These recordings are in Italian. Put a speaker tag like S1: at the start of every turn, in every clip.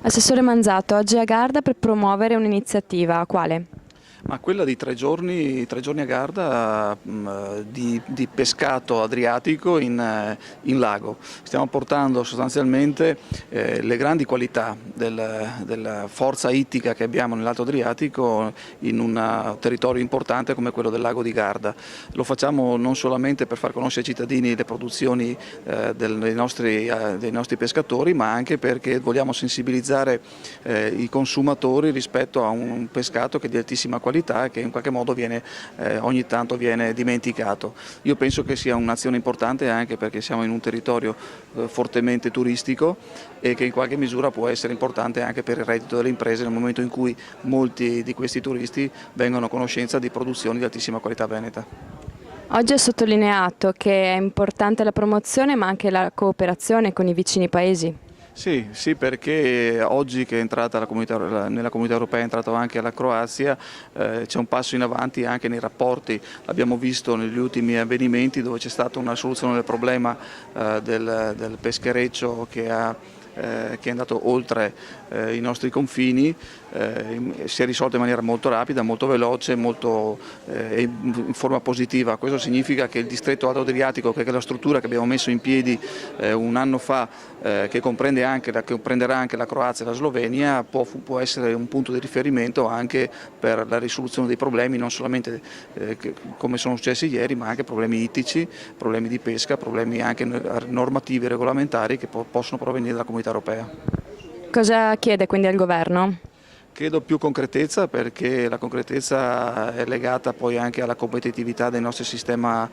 S1: Assessore Manzato, oggi è a Garda per promuovere un'iniziativa, quale?
S2: Ma quella di tre giorni a Garda di pescato adriatico in lago. Stiamo portando sostanzialmente le grandi qualità della forza ittica che abbiamo nell'Alto Adriatico in un territorio importante come quello del lago di Garda. Lo facciamo non solamente per far conoscere ai cittadini le produzioni dei nostri pescatori, ma anche perché vogliamo sensibilizzare i consumatori rispetto a un pescato che è di altissima qualità e che in qualche modo ogni tanto viene dimenticato. Io penso che sia un'azione importante anche perché siamo in un territorio fortemente turistico e che in qualche misura può essere importante anche per il reddito delle imprese nel momento in cui molti di questi turisti vengono a conoscenza di produzioni di altissima qualità veneta.
S1: Oggi è sottolineato che è importante la promozione ma anche la cooperazione con i vicini paesi.
S2: Sì, sì, perché oggi che è entrata nella comunità europea, è entrato anche la Croazia, c'è un passo in avanti anche nei rapporti. L'abbiamo visto negli ultimi avvenimenti dove c'è stata una soluzione del problema del peschereccio che è andato oltre i nostri confini, si è risolto in maniera molto rapida, molto veloce, in forma positiva. Questo significa che il distretto Alto Adriatico, che è la struttura che abbiamo messo in piedi un anno fa, che comprenderà anche la Croazia e la Slovenia, può essere un punto di riferimento anche per la risoluzione dei problemi, non solamente come sono successi ieri, ma anche problemi ittici, problemi di pesca, problemi anche normativi e regolamentari che possono provenire dalla Comunità Europea.
S1: Cosa chiede quindi al governo?
S2: Chiedo più concretezza perché la concretezza è legata poi anche alla competitività del nostro sistema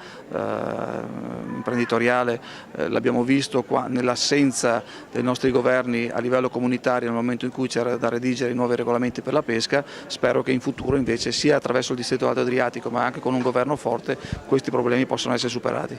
S2: imprenditoriale. L'abbiamo visto qua nell'assenza dei nostri governi a livello comunitario nel momento in cui c'era da redigere i nuovi regolamenti per la pesca. Spero che in futuro invece sia attraverso il distretto Alto Adriatico ma anche con un governo forte questi problemi possano essere superati.